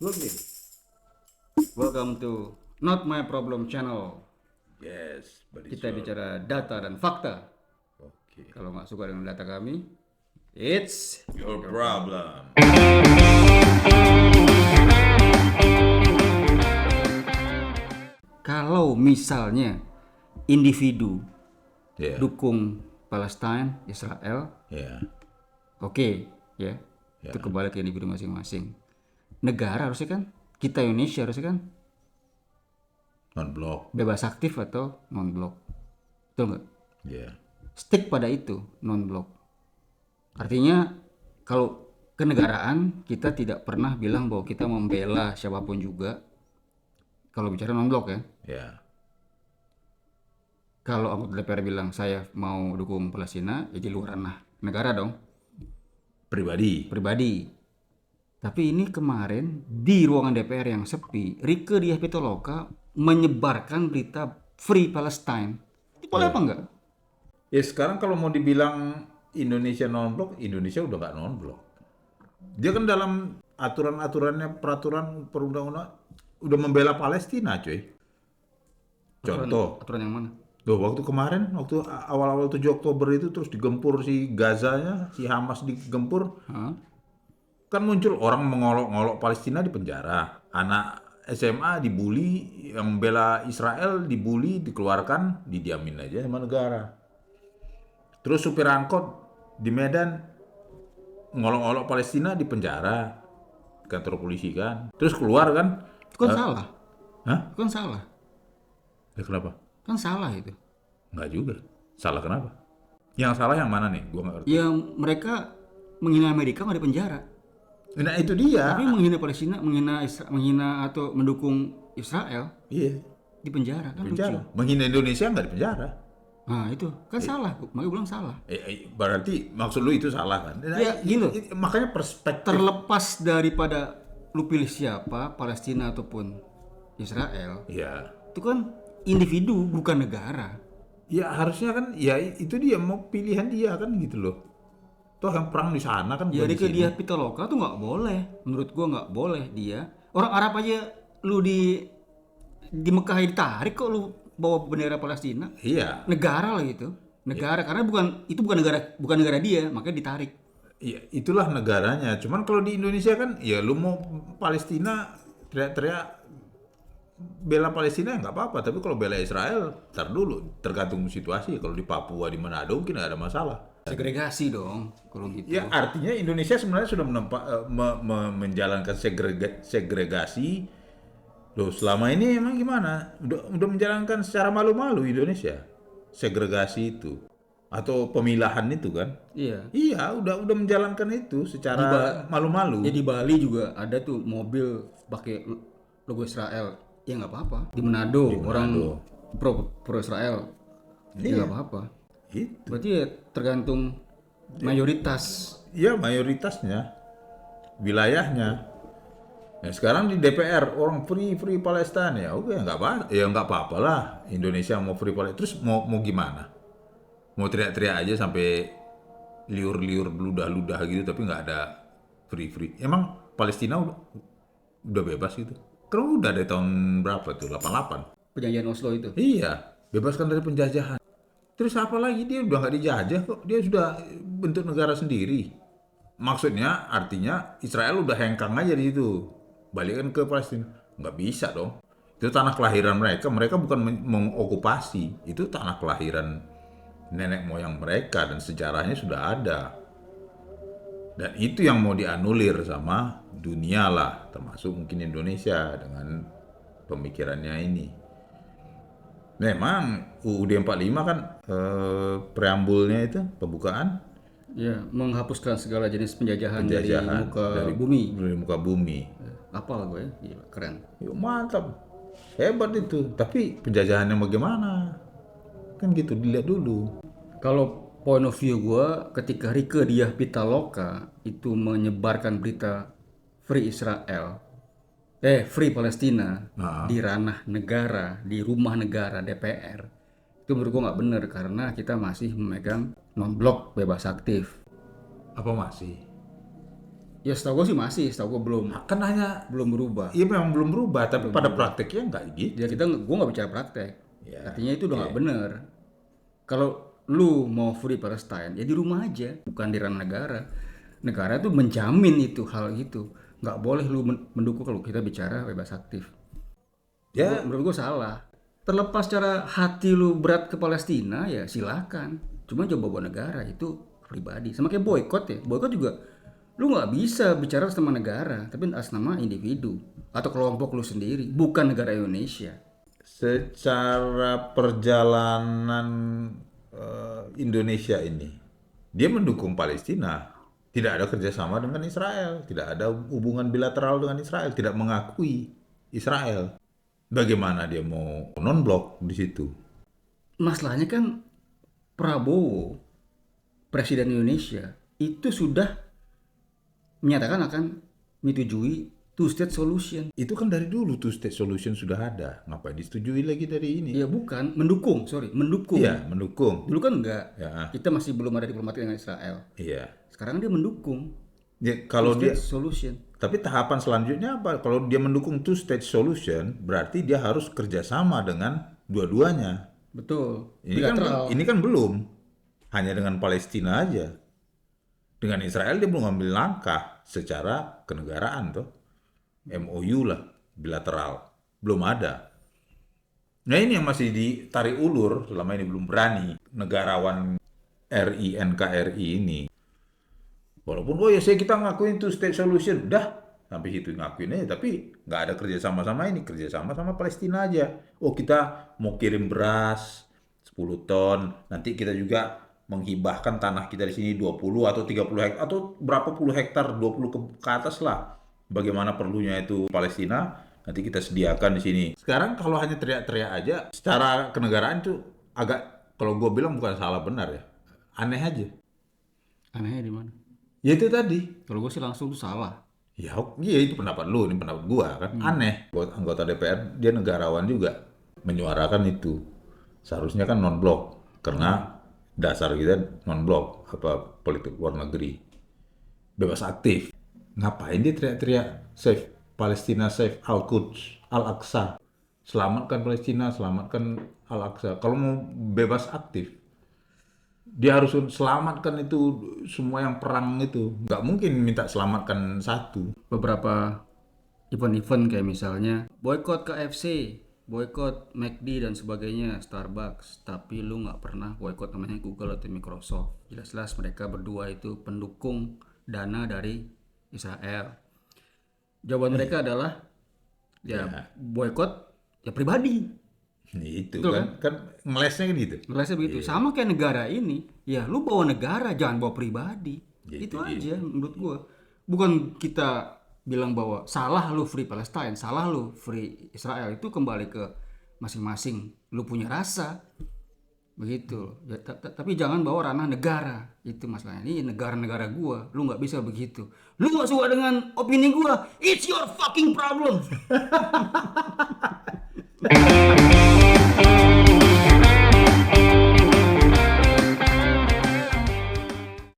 Login. Welcome to Not My Problem Channel. Yes, but it's Kita bicara data dan fakta. okay. Kalau nggak suka dengan data kami, it's Your problem. kalau misalnya individu Yeah. dukung Palestine, Israel, oke, ya, itu kembali ke individu masing-masing. Negara harusnya kan, kita Indonesia harusnya kan Non-block. bebas aktif atau non-blok, betul nggak? Yeah. Stick pada itu, non-blok. Artinya kalau kenegaraan kita tidak pernah bilang bahwa kita membela siapapun juga kalau bicara non-blok ya. Yeah. Kalau anggota DPR bilang saya mau dukung Palestina, ya di luar ranah negara dong, pribadi. Tapi ini kemarin di ruangan DPR yang sepi, Rieke Diah Pitaloka menyebarkan berita Free Palestine. Itu boleh apa enggak? Ya sekarang kalau mau dibilang Indonesia non-block, Indonesia udah nggak non-block. Dia kan dalam aturan-aturannya, peraturan perundang-undang udah membela Palestina, cuy. Contoh, Aturan yang mana? tuh waktu kemarin, waktu awal-awal 7 Oktober itu terus digempur si Gazanya, si Hamas digempur, Hah? kan muncul orang mengolok-ngolok Palestina di penjara, anak SMA dibully, yang bela Israel dibully, dikeluarkan, didiamin aja sama negara. Terus supir angkot di Medan ngolok-ngolok Palestina di penjara, kantor polisi kan. Terus keluar kan, Itu kan salah. hah? Itu kan salah. Ya kenapa? Kan salah itu. Nggak juga. Salah kenapa? Yang salah yang mana nih? Gua nggak ngerti. Ya mereka menghina Amerika nggak di penjara. Nah itu dia. Tapi menghina Palestina, menghina atau mendukung Israel Iya, di penjara kan penjara. lucu. Menghina Indonesia nggak di penjara. Nah itu kan salah. Makanya bilang salah. Berarti maksud lu itu salah kan? Nah, Ya, gini loh. makanya perspektif. Terlepas daripada lu pilih siapa, Palestina ataupun Israel, Ya, itu kan individu bukan negara. ya harusnya kan, ya itu dia mau pilihan dia kan gitu loh. Toh yang perang di sana kan bukan Jadi di ke sini. dia Pitaloka tuh nggak boleh. Menurut gua nggak boleh dia. Orang Arab aja lu di Mekah ditarik kok lu bawa bendera Palestina. Iya, Negara lah gitu. Negara karena bukan negara dia, makanya ditarik. iya itulah negaranya. Cuman kalau di Indonesia kan, ya lu mau Palestina teriak-teriak bela Palestina nggak apa-apa. Tapi kalau bela Israel, ntar dulu tergantung situasi. Kalau di Papua di Manado mungkin nggak ada masalah. Segregasi dong kalau gitu. Ya artinya Indonesia sebenarnya sudah menjalankan segregasi. Loh selama ini emang gimana? Udah menjalankan secara malu-malu Indonesia segregasi itu atau pemilahan itu kan? Iya. Iya, udah menjalankan itu secara malu-malu. Ya di Bali juga ada tuh mobil pakai logo Israel. Ya nggak apa-apa. Di Manado, orang pro Israel. Ya nggak apa-apa. Itu. Berarti ya tergantung mayoritas. Ya mayoritasnya, wilayahnya. Nah sekarang di DPR orang free Palestina ya, oke nggak apa-apa lah. Indonesia mau free Palestina, terus mau gimana? Mau teriak-teriak aja sampai liur-liur ludah-ludah gitu, tapi nggak ada free. Emang Palestina udah bebas gitu? Karena udah dari tahun berapa tuh? 88. Perjanjian Oslo itu. Iya, bebaskan dari penjajahan. Terus apa lagi, dia udah nggak dijajah kok, dia sudah bentuk negara sendiri. Maksudnya artinya Israel udah hengkang aja di situ, balikan ke Palestina, nggak bisa dong. Itu tanah kelahiran mereka, mereka bukan mengokupasi, itu tanah kelahiran nenek moyang mereka dan sejarahnya sudah ada. Dan itu yang mau dianulir sama dunia lah, termasuk mungkin Indonesia dengan pemikirannya ini. Memang UUD 45 kan preambulnya itu pembukaan Ya, menghapuskan segala jenis penjajahan dari muka dari bumi. muka bumi. Apal gue ya, gila, keren. Yuk, mantap, hebat itu. Tapi penjajahannya bagaimana? Kan gitu dilihat dulu. Kalau point of view gue, ketika Rieke Diah Pitaloka itu menyebarkan berita Free Israel, Free Palestina di ranah negara, di rumah negara DPR, itu menurut gue nggak benar karena kita masih memegang non-blok bebas aktif. Apa masih? Ya setahu gue sih masih, setahu gue Kan hanya, belum berubah. iya memang belum berubah, tapi pada prakteknya nggak gitu. Ya gue nggak bicara praktek. Ya, Artinya itu udah nggak bener. Kalau lu mau free Palestine, ya di rumah aja, bukan di ranah negara. Negara tuh menjamin itu hal gitu. Nggak boleh lu mendukung kalau kita bicara bebas aktif. Ya, Menurut gue salah. Terlepas cara hati lu berat ke Palestina, ya silakan. Cuma coba bawa negara itu pribadi. Sama kayak boykot ya. Boykot juga lu nggak bisa bicara atas nama negara, tapi atas nama individu atau kelompok lu sendiri, bukan negara Indonesia. secara perjalanan Indonesia ini, dia mendukung Palestina. Tidak ada kerjasama dengan Israel, tidak ada hubungan bilateral dengan Israel, tidak mengakui Israel. Bagaimana dia mau non-blok di situ? Masalahnya kan Prabowo, Presiden Indonesia, itu sudah menyatakan akan menyetujui two-state solution. Itu kan dari dulu tuh state solution sudah ada. Ngapain disetujui lagi dari ini? Ya bukan, mendukung, mendukung. Iya, mendukung. Dulu kan enggak, Ya, kita masih belum ada diplomatik dengan Israel. iya. Sekarang dia mendukung Ya, kalau dia, two-state solution. tapi tahapan selanjutnya apa? Kalau dia mendukung two state solution, berarti dia harus kerjasama dengan dua-duanya. Betul, Ini kan belum, hanya dengan Palestina aja. Dengan Israel dia belum ambil langkah secara kenegaraan tuh. MOU lah, bilateral. Belum ada. Nah ini yang masih ditarik ulur, selama ini belum berani. Negarawan RI, NKRI ini. Walaupun, oh ya kita ngakuin itu state solution. Udah, sampai situ ngakuin aja. Tapi nggak ada kerjasama sama ini. Kerjasama sama Palestina aja. Oh kita mau kirim beras 10 ton. Nanti kita juga menghibahkan tanah kita di sini 20 atau 30 hektar. Atau berapa puluh hektar, 20 ke atas lah. Bagaimana perlunya itu Palestina, nanti kita sediakan di sini. Sekarang kalau hanya teriak-teriak aja, secara kenegaraan itu agak, kalau gue bilang bukan salah benar ya. Aneh aja. Anehnya di mana? Ya itu tadi. Kalau gue sih langsung tuh salah. Ya, iya itu pendapat lu, ini pendapat gua kan. Aneh. Buat anggota DPR, dia negarawan juga menyuarakan itu. Seharusnya kan non-blok karena dasar kita non-blok apa politik luar negeri. Bebas aktif. Ngapain dia teriak-teriak save Palestina, save Al-Quds, Al-Aqsa. Selamatkan Palestina, selamatkan Al-Aqsa. Kalau mau bebas aktif, dia harus selamatkan itu semua yang perang itu. Nggak mungkin minta selamatkan satu. Beberapa event-event kayak misalnya boykot KFC, boykot McD dan sebagainya, Starbucks, tapi lu nggak pernah boykot namanya Google atau Microsoft. Jelas-jelas mereka berdua itu pendukung dana dari Israel. Jawaban mereka adalah ya boykot ya pribadi. Itu Betul kan ngelesnya kan gitu. Ngerasa begitu. Sama kayak negara ini, ya lu bawa negara, jangan bawa pribadi. Itu aja menurut gua. Bukan kita bilang bahwa salah lu free Palestine, salah lu free Israel, itu kembali ke masing-masing. Lu punya rasa. Begitu. Ya, tapi jangan bawa ranah negara. Itu masalahnya. Ini negara-negara gua, lu nggak bisa begitu. Lu nggak suka dengan opini gua, it's your fucking problem.